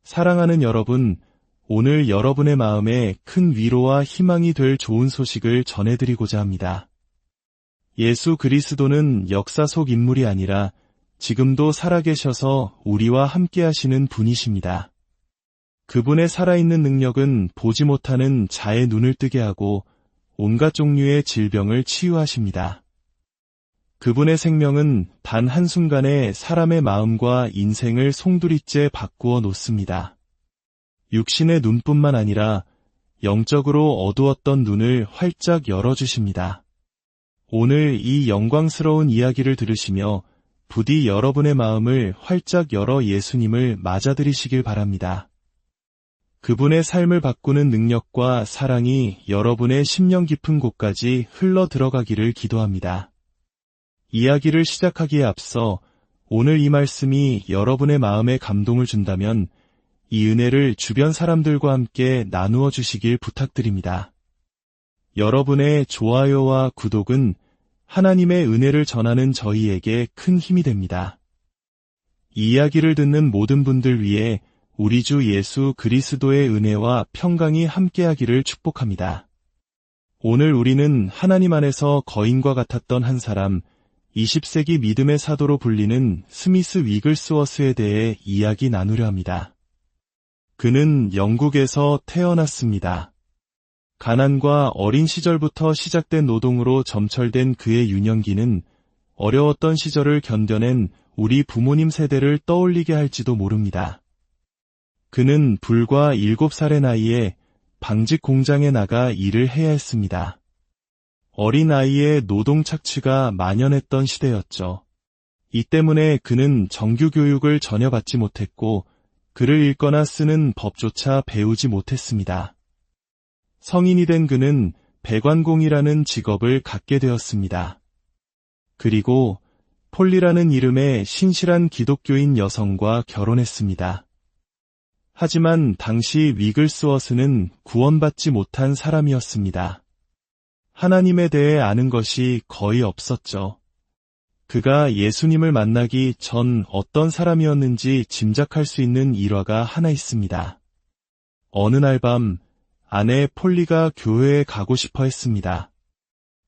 사랑하는 여러분, 오늘 여러분의 마음에 큰 위로와 희망이 될 좋은 소식을 전해드리고자 합니다. 예수 그리스도는 역사 속 인물이 아니라 지금도 살아계셔서 우리와 함께 하시는 분이십니다. 그분의 살아있는 능력은 보지 못하는 자의 눈을 뜨게 하고 온갖 종류의 질병을 치유하십니다. 그분의 생명은 단 한순간에 사람의 마음과 인생을 송두리째 바꾸어 놓습니다. 육신의 눈뿐만 아니라 영적으로 어두웠던 눈을 활짝 열어주십니다. 오늘 이 영광스러운 이야기를 들으시며 부디 여러분의 마음을 활짝 열어 예수님을 맞아들이시길 바랍니다. 그분의 삶을 바꾸는 능력과 사랑이 여러분의 심령 깊은 곳까지 흘러 들어가기를 기도합니다. 이야기를 시작하기에 앞서 오늘 이 말씀이 여러분의 마음에 감동을 준다면 이 은혜를 주변 사람들과 함께 나누어 주시길 부탁드립니다. 여러분의 좋아요와 구독은 하나님의 은혜를 전하는 저희에게 큰 힘이 됩니다. 이 이야기를 듣는 모든 분들 위해 우리 주 예수 그리스도의 은혜와 평강이 함께하기를 축복합니다. 오늘 우리는 하나님 안에서 거인과 같았던 한 사람, 20세기 믿음의 사도로 불리는 스미스 위글스워스에 대해 이야기 나누려 합니다. 그는 영국에서 태어났습니다. 가난과 어린 시절부터 시작된 노동으로 점철된 그의 유년기는 어려웠던 시절을 견뎌낸 우리 부모님 세대를 떠올리게 할지도 모릅니다. 그는 불과 7살의 나이에 방직 공장에 나가 일을 해야 했습니다. 어린 아이의 노동 착취가 만연했던 시대였죠. 이 때문에 그는 정규 교육을 전혀 받지 못했고 글을 읽거나 쓰는 법조차 배우지 못했습니다. 성인이 된 그는 배관공이라는 직업을 갖게 되었습니다. 그리고 폴리라는 이름의 신실한 기독교인 여성과 결혼했습니다. 하지만 당시 위글스워스는 구원받지 못한 사람이었습니다. 하나님에 대해 아는 것이 거의 없었죠. 그가 예수님을 만나기 전 어떤 사람이었는지 짐작할 수 있는 일화가 하나 있습니다. 어느 날 밤 아내 폴리가 교회에 가고 싶어 했습니다.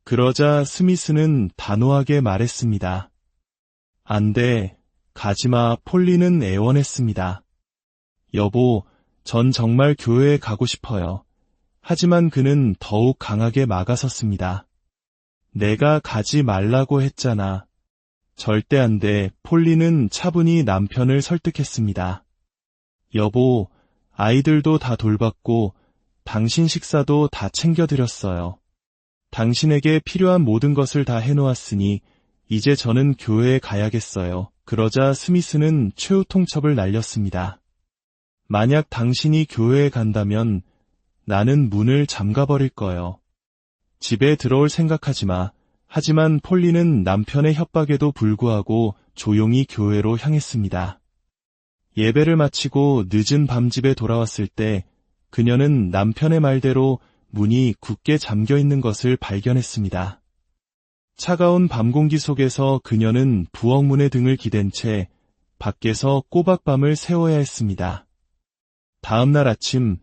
그러자 스미스는 단호하게 말했습니다. 안 돼, 가지마. 폴리는 애원했습니다. 여보, 전 정말 교회에 가고 싶어요. 하지만 그는 더욱 강하게 막아섰습니다. 내가 가지 말라고 했잖아. 절대 안 돼. 폴리는 차분히 남편을 설득했습니다. 여보, 아이들도 다 돌봤고 당신 식사도 다 챙겨드렸어요. 당신에게 필요한 모든 것을 다 해놓았으니 이제 저는 교회에 가야겠어요. 그러자 스미스는 최후 통첩을 날렸습니다. 만약 당신이 교회에 간다면 나는 문을 잠가버릴 거요. 집에 들어올 생각하지 마. 하지만 폴리는 남편의 협박에도 불구하고 조용히 교회로 향했습니다. 예배를 마치고 늦은 밤 집에 돌아왔을 때 그녀는 남편의 말대로 문이 굳게 잠겨 있는 것을 발견했습니다. 차가운 밤 공기 속에서 그녀는 부엌문에 등을 기댄 채 밖에서 꼬박밤을 새워야 했습니다. 다음 날 아침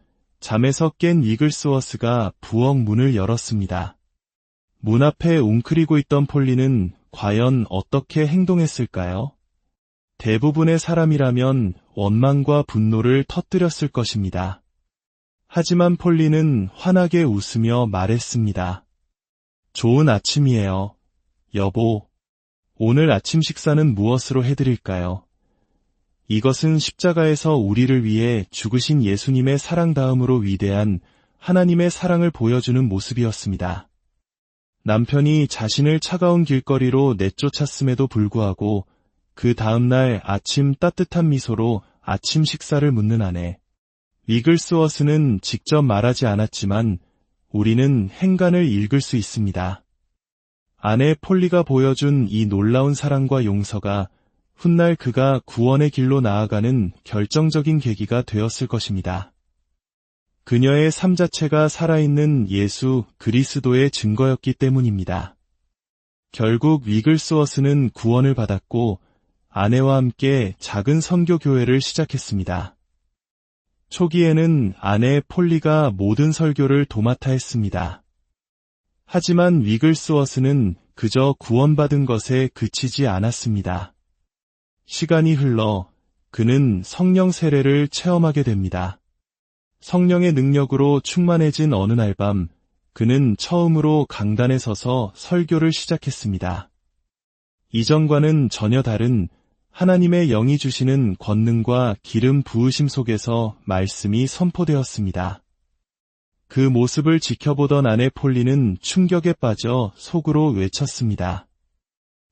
잠에서 깬 위글스워스가 부엌 문을 열었습니다. 문 앞에 웅크리고 있던 폴리는 과연 어떻게 행동했을까요? 대부분의 사람이라면 원망과 분노를 터뜨렸을 것입니다. 하지만 폴리는 환하게 웃으며 말했습니다. 좋은 아침이에요. 여보, 오늘 아침 식사는 무엇으로 해드릴까요? 이것은 십자가에서 우리를 위해 죽으신 예수님의 사랑 다음으로 위대한 하나님의 사랑을 보여주는 모습이었습니다. 남편이 자신을 차가운 길거리로 내쫓았음에도 불구하고 그 다음날 아침 따뜻한 미소로 아침 식사를 묻는 아내. 위글스워스는 직접 말하지 않았지만 우리는 행간을 읽을 수 있습니다. 아내 폴리가 보여준 이 놀라운 사랑과 용서가 훗날 그가 구원의 길로 나아가는 결정적인 계기가 되었을 것입니다. 그녀의 삶 자체가 살아있는 예수 그리스도의 증거였기 때문입니다. 결국 위글스워스는 구원을 받았고 아내와 함께 작은 선교교회를 시작했습니다. 초기에는 아내 폴리가 모든 설교를 도맡아 했습니다. 하지만 위글스워스는 그저 구원받은 것에 그치지 않았습니다. 시간이 흘러 그는 성령 세례를 체험하게 됩니다. 성령의 능력으로 충만해진 어느 날 밤, 그는 처음으로 강단에 서서 설교를 시작했습니다. 이전과는 전혀 다른 하나님의 영이 주시는 권능과 기름 부으심 속에서 말씀이 선포되었습니다. 그 모습을 지켜보던 아내 폴리는 충격에 빠져 속으로 외쳤습니다.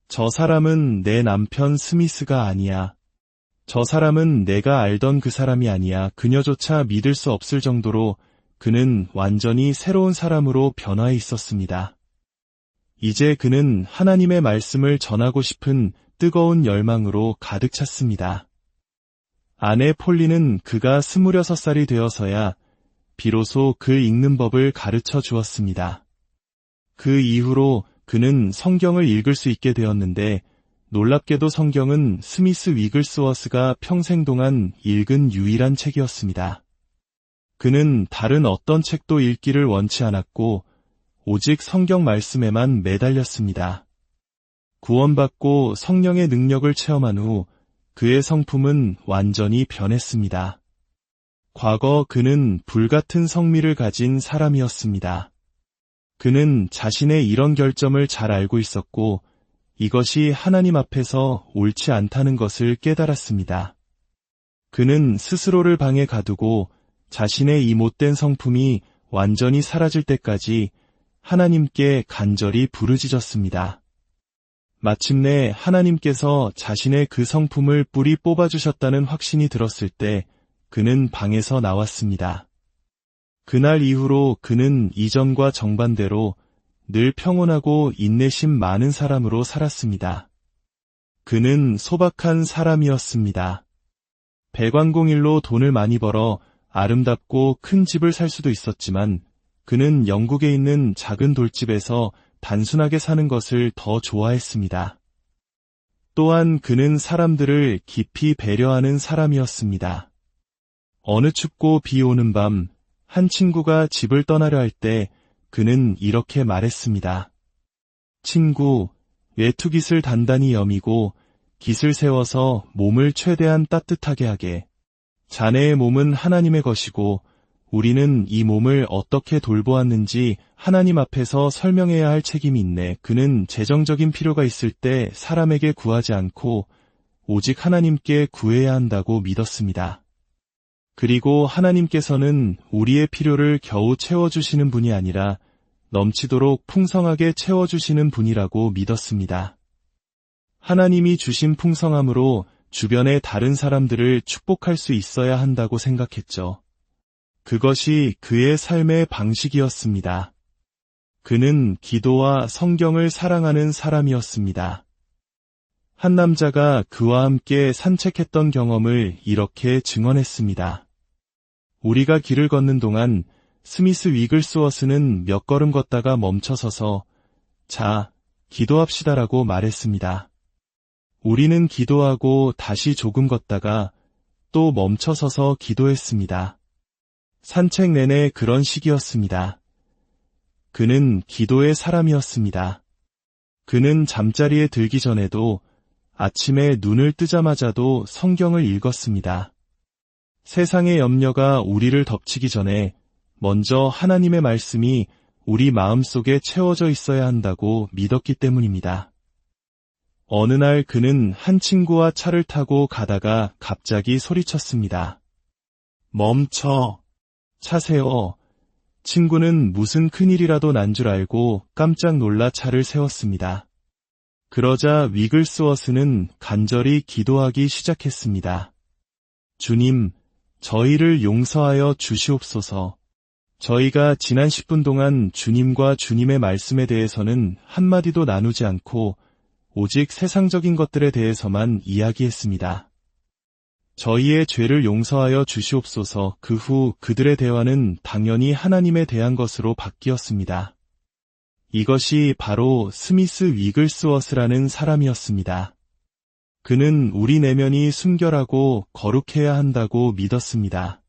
저 사람은 내 남편 스미스가 아니야. 저 사람은 내가 알던 그 사람이 아니야. 그녀조차 믿을 수 없을 정도로 그는 완전히 새로운 사람으로 변화해 있었습니다. 이제 그는 하나님의 말씀을 전하고 싶은 뜨거운 열망으로 가득 찼습니다. 아내 폴리는 그가 26살이 되어서야 비로소 글 읽는 법을 가르쳐 주었습니다. 그 이후로 그는 성경을 읽을 수 있게 되었는데 놀랍게도 성경은 스미스 위글스워스가 평생 동안 읽은 유일한 책이었습니다. 그는 다른 어떤 책도 읽기를 원치 않았고 오직 성경 말씀에만 매달렸습니다. 구원받고 성령의 능력을 체험한 후 그의 성품은 완전히 변했습니다. 과거 그는 불같은 성미를 가진 사람이었습니다. 그는 자신의 이런 결점을 잘 알고 있었고 이것이 하나님 앞에서 옳지 않다는 것을 깨달았습니다. 그는 스스로를 방에 가두고 자신의 이 못된 성품이 완전히 사라질 때까지 하나님께 간절히 부르짖었습니다. 마침내 하나님께서 자신의 그 성품을 뿌리 뽑아주셨다는 확신이 들었을 때 그는 방에서 나왔습니다. 그날 이후로 그는 이전과 정반대로 늘 평온하고 인내심 많은 사람으로 살았습니다. 그는 소박한 사람이었습니다. 배관공일로 돈을 많이 벌어 아름답고 큰 집을 살 수도 있었지만 그는 영국에 있는 작은 돌집에서 단순하게 사는 것을 더 좋아했습니다. 또한 그는 사람들을 깊이 배려하는 사람이었습니다. 어느 춥고 비 오는 밤, 한 친구가 집을 떠나려 할 때 그는 이렇게 말했습니다. 친구, 외투깃을 단단히 여미고 깃을 세워서 몸을 최대한 따뜻하게 하게. 자네의 몸은 하나님의 것이고 우리는 이 몸을 어떻게 돌보았는지 하나님 앞에서 설명해야 할 책임이 있네. 그는 재정적인 필요가 있을 때 사람에게 구하지 않고 오직 하나님께 구해야 한다고 믿었습니다. 그리고 하나님께서는 우리의 필요를 겨우 채워주시는 분이 아니라 넘치도록 풍성하게 채워주시는 분이라고 믿었습니다. 하나님이 주신 풍성함으로 주변의 다른 사람들을 축복할 수 있어야 한다고 생각했죠. 그것이 그의 삶의 방식이었습니다. 그는 기도와 성경을 사랑하는 사람이었습니다. 한 남자가 그와 함께 산책했던 경험을 이렇게 증언했습니다. 우리가 길을 걷는 동안 스미스 위글스워스는 몇 걸음 걷다가 멈춰서서 자, 기도합시다라고 말했습니다. 우리는 기도하고 다시 조금 걷다가 또 멈춰서서 기도했습니다. 산책 내내 그런 식이었습니다. 그는 기도의 사람이었습니다. 그는 잠자리에 들기 전에도 아침에 눈을 뜨자마자도 성경을 읽었습니다. 세상의 염려가 우리를 덮치기 전에 먼저 하나님의 말씀이 우리 마음속에 채워져 있어야 한다고 믿었기 때문입니다. 어느 날 그는 한 친구와 차를 타고 가다가 갑자기 소리쳤습니다. 멈춰! 차 세워! 친구는 무슨 큰일이라도 난 줄 알고 깜짝 놀라 차를 세웠습니다. 그러자 위글스워스는 간절히 기도하기 시작했습니다. 주님, 저희를 용서하여 주시옵소서. 저희가 지난 10분 동안 주님과 주님의 말씀에 대해서는 한마디도 나누지 않고 오직 세상적인 것들에 대해서만 이야기했습니다. 저희의 죄를 용서하여 주시옵소서. 그 후 그들의 대화는 당연히 하나님에 대한 것으로 바뀌었습니다. 이것이 바로 스미스 위글스워스라는 사람이었습니다. 그는 우리 내면이 순결하고 거룩해야 한다고 믿었습니다.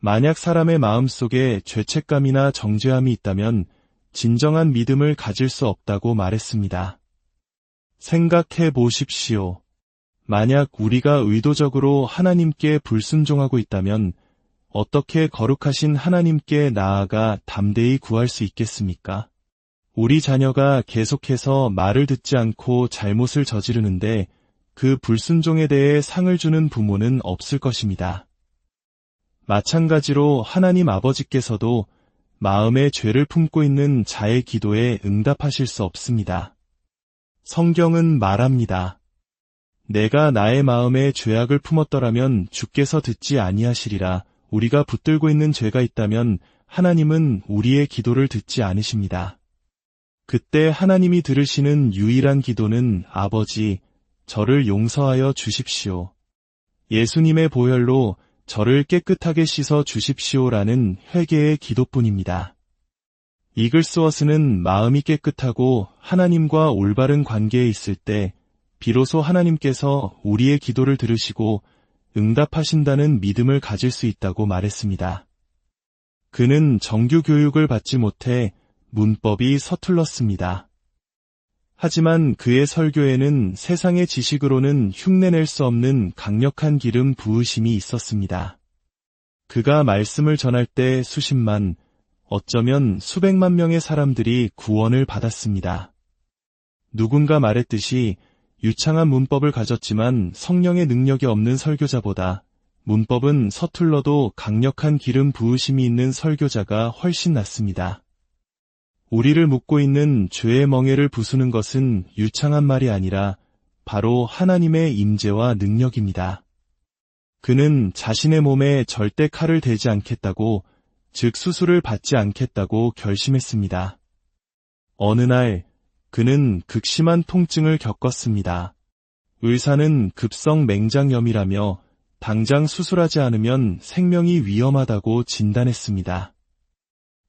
만약 사람의 마음속에 죄책감이나 정죄함이 있다면 진정한 믿음을 가질 수 없다고 말했습니다. 생각해 보십시오. 만약 우리가 의도적으로 하나님께 불순종하고 있다면 어떻게 거룩하신 하나님께 나아가 담대히 구할 수 있겠습니까? 우리 자녀가 계속해서 말을 듣지 않고 잘못을 저지르는데 그 불순종에 대해 상을 주는 부모는 없을 것입니다. 마찬가지로 하나님 아버지께서도 마음에 죄를 품고 있는 자의 기도에 응답하실 수 없습니다. 성경은 말합니다. 내가 나의 마음에 죄악을 품었더라면 주께서 듣지 아니하시리라. 우리가 붙들고 있는 죄가 있다면 하나님은 우리의 기도를 듣지 않으십니다. 그때 하나님이 들으시는 유일한 기도는 아버지, 저를 용서하여 주십시오. 예수님의 보혈로 저를 깨끗하게 씻어 주십시오라는 회개의 기도뿐입니다. 이글스워스는 마음이 깨끗하고 하나님과 올바른 관계에 있을 때 비로소 하나님께서 우리의 기도를 들으시고 응답하신다는 믿음을 가질 수 있다고 말했습니다. 그는 정규 교육을 받지 못해 문법이 서툴렀습니다. 하지만 그의 설교에는 세상의 지식으로는 흉내낼 수 없는 강력한 기름 부으심이 있었습니다. 그가 말씀을 전할 때 수십만, 어쩌면 수백만 명의 사람들이 구원을 받았습니다. 누군가 말했듯이 유창한 문법을 가졌지만 성령의 능력이 없는 설교자보다 문법은 서툴러도 강력한 기름 부으심이 있는 설교자가 훨씬 낫습니다. 우리를 묶고 있는 죄의 멍에를 부수는 것은 유창한 말이 아니라 바로 하나님의 임재와 능력입니다. 그는 자신의 몸에 절대 칼을 대지 않겠다고, 즉 수술을 받지 않겠다고 결심했습니다. 어느 날 그는 극심한 통증을 겪었습니다. 의사는 급성 맹장염이라며 당장 수술하지 않으면 생명이 위험하다고 진단했습니다.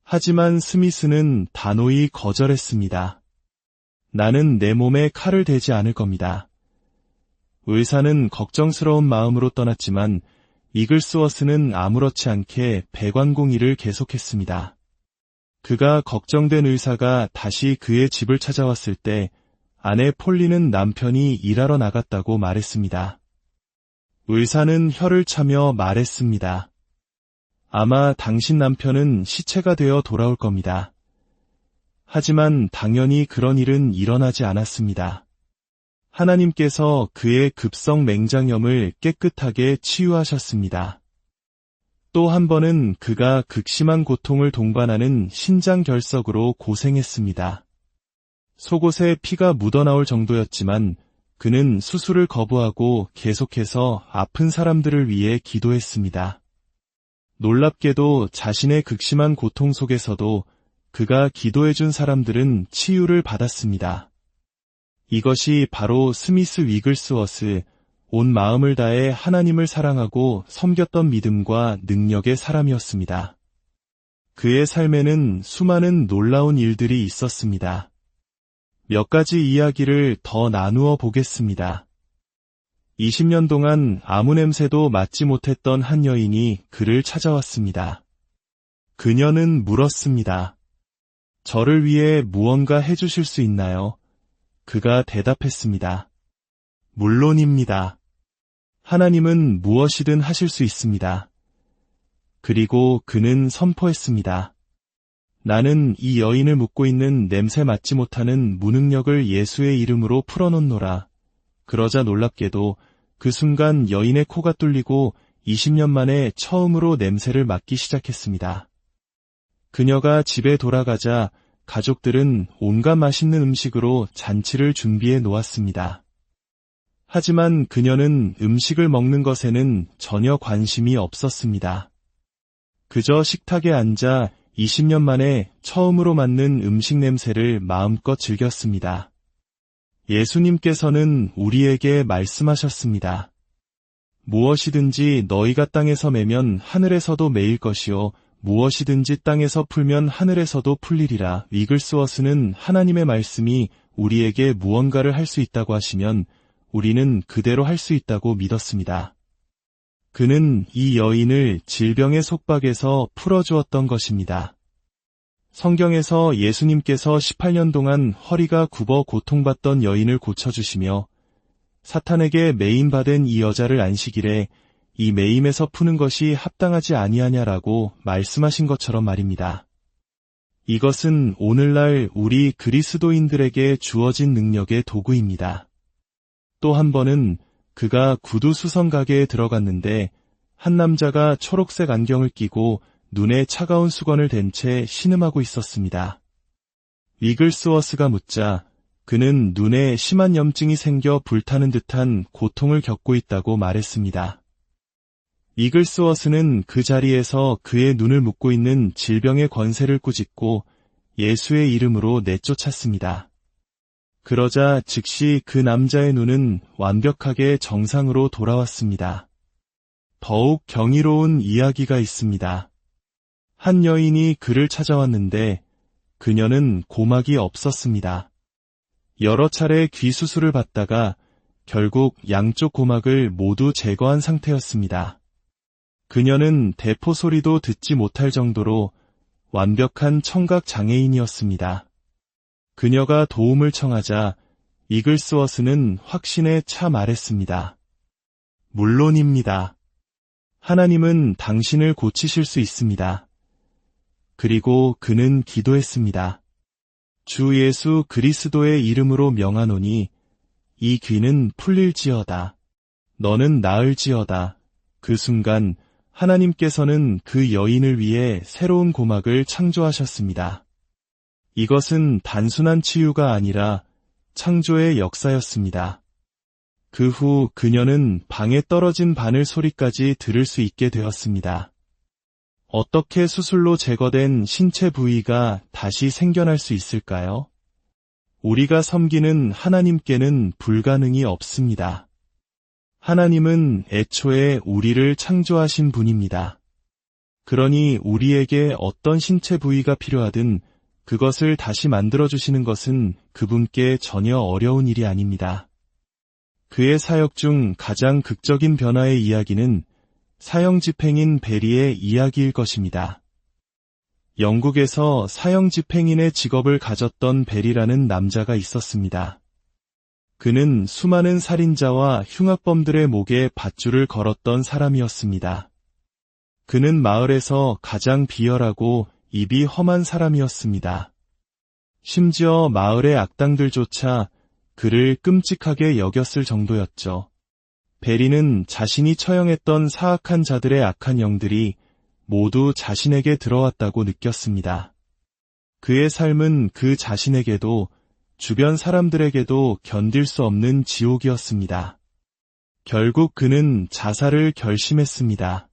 하지만 스미스는 단호히 거절했습니다. 나는 내 몸에 칼을 대지 않을 겁니다. 의사는 걱정스러운 마음으로 떠났지만 이글스워스는 아무렇지 않게 배관공의를 계속했습니다. 그가 걱정된 의사가 다시 그의 집을 찾아왔을 때 아내 폴리는 남편이 일하러 나갔다고 말했습니다. 의사는 혀를 차며 말했습니다. 아마 당신 남편은 시체가 되어 돌아올 겁니다. 하지만 당연히 그런 일은 일어나지 않았습니다. 하나님께서 그의 급성 맹장염을 깨끗하게 치유하셨습니다. 또 한 번은 그가 극심한 고통을 동반하는 신장결석으로 고생했습니다. 속옷에 피가 묻어나올 정도였지만 그는 수술을 거부하고 계속해서 아픈 사람들을 위해 기도했습니다. 놀랍게도 자신의 극심한 고통 속에서도 그가 기도해준 사람들은 치유를 받았습니다. 이것이 바로 스미스 위글스워스, 온 마음을 다해 하나님을 사랑하고 섬겼던 믿음과 능력의 사람이었습니다. 그의 삶에는 수많은 놀라운 일들이 있었습니다. 몇 가지 이야기를 더 나누어 보겠습니다. 20년 동안 아무 냄새도 맡지 못했던 한 여인이 그를 찾아왔습니다. 그녀는 물었습니다. 저를 위해 무언가 해주실 수 있나요? 그가 대답했습니다. 물론입니다. 하나님은 무엇이든 하실 수 있습니다. 그리고 그는 선포했습니다. 나는 이 여인을 묶고 있는 냄새 맡지 못하는 무능력을 예수의 이름으로 풀어놓노라. 그러자 놀랍게도 그 순간 여인의 코가 뚫리고 20년 만에 처음으로 냄새를 맡기 시작했습니다. 그녀가 집에 돌아가자 가족들은 온갖 맛있는 음식으로 잔치를 준비해 놓았습니다. 하지만 그녀는 음식을 먹는 것에는 전혀 관심이 없었습니다. 그저 식탁에 앉아 20년 만에 처음으로 맡는 음식 냄새를 마음껏 즐겼습니다. 예수님께서는 우리에게 말씀하셨습니다. 무엇이든지 너희가 땅에서 매면 하늘에서도 매일 것이요 무엇이든지 땅에서 풀면 하늘에서도 풀리리라. 위글스워스는 하나님의 말씀이 우리에게 무언가를 할 수 있다고 하시면 우리는 그대로 할 수 있다고 믿었습니다. 그는 이 여인을 질병의 속박에서 풀어주었던 것입니다. 성경에서 예수님께서 18년 동안 허리가 굽어 고통받던 여인을 고쳐주시며 사탄에게 매임받은 이 여자를 안시기래 이 매임에서 푸는 것이 합당하지 아니하냐라고 말씀하신 것처럼 말입니다. 이것은 오늘날 우리 그리스도인들에게 주어진 능력의 도구입니다. 또 한 번은 그가 구두 수선 가게에 들어갔는데 한 남자가 초록색 안경을 끼고 눈에 차가운 수건을 댄 채 신음하고 있었습니다. 위글스워스가 묻자 그는 눈에 심한 염증이 생겨 불타는 듯한 고통을 겪고 있다고 말했습니다. 위글스워스는 그 자리에서 그의 눈을 묶고 있는 질병의 권세를 꾸짖고 예수의 이름으로 내쫓았습니다. 그러자 즉시 그 남자의 눈은 완벽하게 정상으로 돌아왔습니다. 더욱 경이로운 이야기가 있습니다. 한 여인이 그를 찾아왔는데 그녀는 고막이 없었습니다. 여러 차례 귀 수술을 받다가 결국 양쪽 고막을 모두 제거한 상태였습니다. 그녀는 대포 소리도 듣지 못할 정도로 완벽한 청각 장애인이었습니다. 그녀가 도움을 청하자 이글스워스는 확신에 차 말했습니다. 물론입니다. 하나님은 당신을 고치실 수 있습니다. 그리고 그는 기도했습니다. 주 예수 그리스도의 이름으로 명하노니 이 귀는 풀릴지어다. 너는 나을지어다. 그 순간 하나님께서는 그 여인을 위해 새로운 고막을 창조하셨습니다. 이것은 단순한 치유가 아니라 창조의 역사였습니다. 그 후 그녀는 방에 떨어진 바늘 소리까지 들을 수 있게 되었습니다. 어떻게 수술로 제거된 신체 부위가 다시 생겨날 수 있을까요? 우리가 섬기는 하나님께는 불가능이 없습니다. 하나님은 애초에 우리를 창조하신 분입니다. 그러니 우리에게 어떤 신체 부위가 필요하든 그것을 다시 만들어주시는 것은 그분께 전혀 어려운 일이 아닙니다. 그의 사역 중 가장 극적인 변화의 이야기는 사형집행인 베리의 이야기일 것입니다. 영국에서 사형집행인의 직업을 가졌던 베리라는 남자가 있었습니다. 그는 수많은 살인자와 흉악범들의 목에 밧줄을 걸었던 사람이었습니다. 그는 마을에서 가장 비열하고 입이 험한 사람이었습니다. 심지어 마을의 악당들조차 그를 끔찍하게 여겼을 정도였죠. 베리는 자신이 처형했던 사악한 자들의 악한 영들이 모두 자신에게 들어왔다고 느꼈습니다. 그의 삶은 그 자신에게도 주변 사람들에게도 견딜 수 없는 지옥이었습니다. 결국 그는 자살을 결심했습니다.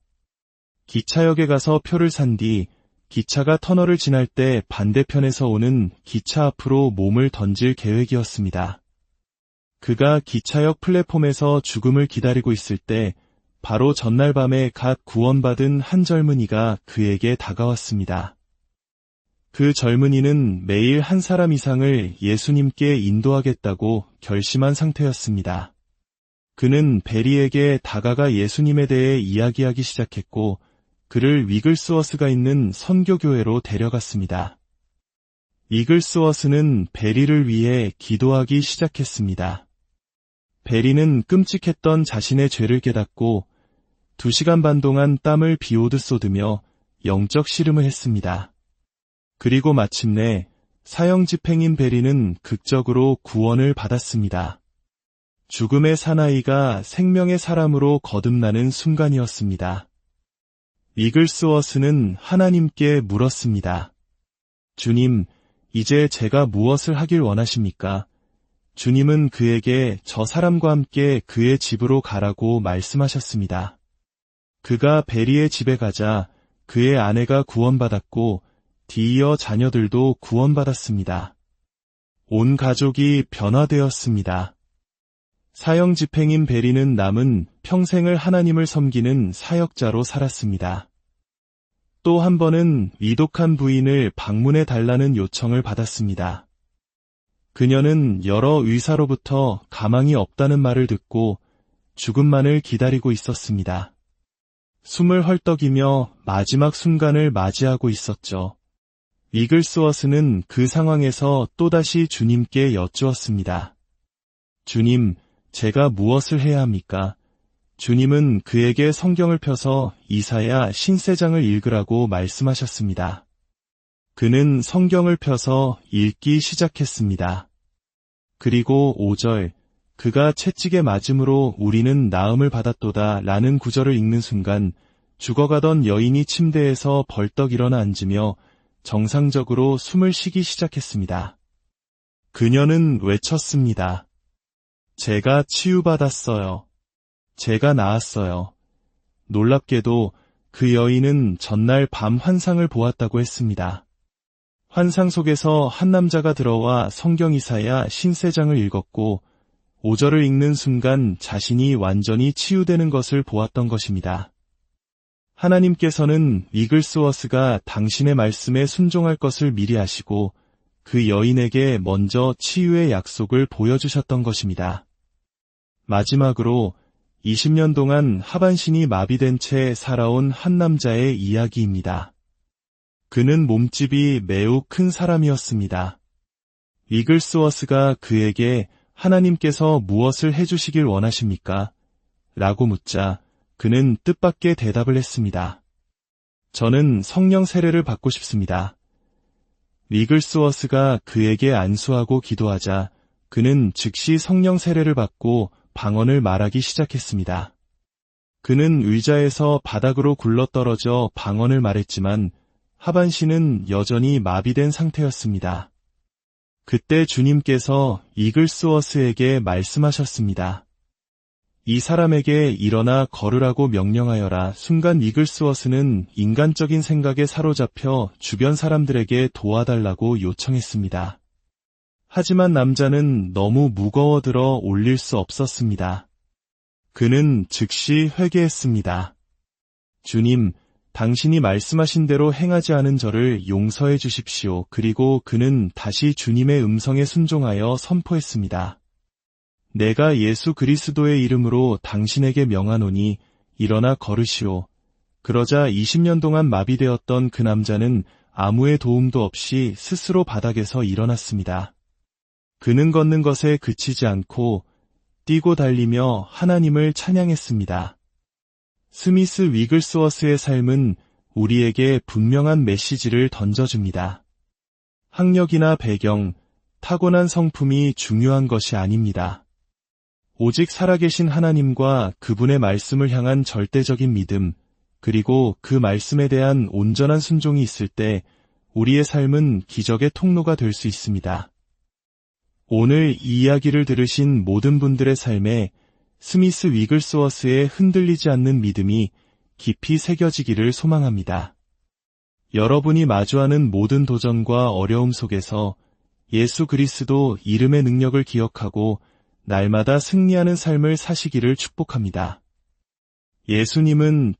기차역에 가서 표를 산 뒤 기차가 터널을 지날 때 반대편에서 오는 기차 앞으로 몸을 던질 계획이었습니다. 그가 기차역 플랫폼에서 죽음을 기다리고 있을 때 바로 전날 밤에 갓 구원받은 한 젊은이가 그에게 다가왔습니다. 그 젊은이는 매일 한 사람 이상을 예수님께 인도하겠다고 결심한 상태였습니다. 그는 베리에게 다가가 예수님에 대해 이야기하기 시작했고 그를 위글스워스가 있는 선교교회로 데려갔습니다. 위글스워스는 베리를 위해 기도하기 시작했습니다. 베리는 끔찍했던 자신의 죄를 깨닫고 2시간 반 동안 땀을 비오듯 쏟으며 영적 씨름을 했습니다. 그리고 마침내 사형집행인 베리는 극적으로 구원을 받았습니다. 죽음의 사나이가 생명의 사람으로 거듭나는 순간이었습니다. 위글스워스는 하나님께 물었습니다. 주님, 이제 제가 무엇을 하길 원하십니까? 주님은 그에게 저 사람과 함께 그의 집으로 가라고 말씀하셨습니다. 그가 베리의 집에 가자 그의 아내가 구원받았고 뒤이어 자녀들도 구원받았습니다. 온 가족이 변화되었습니다. 사형집행인 베리는 남은 평생을 하나님을 섬기는 사역자로 살았습니다. 또 한 번은 위독한 부인을 방문해 달라는 요청을 받았습니다. 그녀는 여러 의사로부터 가망이 없다는 말을 듣고 죽음만을 기다리고 있었습니다. 숨을 헐떡이며 마지막 순간을 맞이하고 있었죠. 위글스워스는 그 상황에서 또다시 주님께 여쭈었습니다. 주님, 제가 무엇을 해야 합니까? 주님은 그에게 성경을 펴서 이사야 신세장을 읽으라고 말씀하셨습니다. 그는 성경을 펴서 읽기 시작했습니다. 그리고 5절, 그가 채찍에 맞음으로 우리는 나음을 받았도다 라는 구절을 읽는 순간 죽어가던 여인이 침대에서 벌떡 일어나 앉으며 정상적으로 숨을 쉬기 시작했습니다. 그녀는 외쳤습니다. 제가 치유받았어요. 제가 나았어요. 놀랍게도 그 여인은 전날 밤 환상을 보았다고 했습니다. 환상 속에서 한 남자가 들어와 성경 이사야 신세장을 읽었고 5절을 읽는 순간 자신이 완전히 치유되는 것을 보았던 것입니다. 하나님께서는 위글스워스가 당신의 말씀에 순종할 것을 미리 아시고 그 여인에게 먼저 치유의 약속을 보여주셨던 것입니다. 마지막으로 20년 동안 하반신이 마비된 채 살아온 한 남자의 이야기입니다. 그는 몸집이 매우 큰 사람이었습니다. 위글스워스가 그에게 하나님께서 무엇을 해주시길 원하십니까? 라고 묻자 그는 뜻밖의 대답을 했습니다. 저는 성령 세례를 받고 싶습니다. 위글스워스가 그에게 안수하고 기도하자 그는 즉시 성령 세례를 받고 방언을 말하기 시작했습니다. 그는 의자에서 바닥으로 굴러떨어져 방언을 말했지만 하반신은 여전히 마비된 상태였습니다. 그때 주님께서 위글스워스에게 말씀하셨습니다. 이 사람에게 일어나 걸으라고 명령하여라. 순간 위글스워스는 인간적인 생각에 사로잡혀 주변 사람들에게 도와달라고 요청했습니다. 하지만 남자는 너무 무거워들어 올릴 수 없었습니다. 그는 즉시 회개했습니다. 주님, 당신이 말씀하신 대로 행하지 않은 저를 용서해 주십시오. 그리고 그는 다시 주님의 음성에 순종하여 선포했습니다. 내가 예수 그리스도의 이름으로 당신에게 명하노니 일어나 걸으시오. 그러자 20년 동안 마비되었던 그 남자는 아무의 도움도 없이 스스로 바닥에서 일어났습니다. 그는 걷는 것에 그치지 않고 뛰고 달리며 하나님을 찬양했습니다. 스미스 위글스워스의 삶은 우리에게 분명한 메시지를 던져줍니다. 학력이나 배경, 타고난 성품이 중요한 것이 아닙니다. 오직 살아계신 하나님과 그분의 말씀을 향한 절대적인 믿음, 그리고 그 말씀에 대한 온전한 순종이 있을 때 우리의 삶은 기적의 통로가 될 수 있습니다. 오늘 이 이야기를 들으신 모든 분들의 삶에 스미스 위글스워스의 흔들리지 않는 믿음이 깊이 새겨지기를 소망합니다. 여러분이 마주하는 모든 도전과 어려움 속에서 예수 그리스도 이름의 능력을 기억하고 날마다 승리하는 삶을 사시기를 축복합니다. 예수님은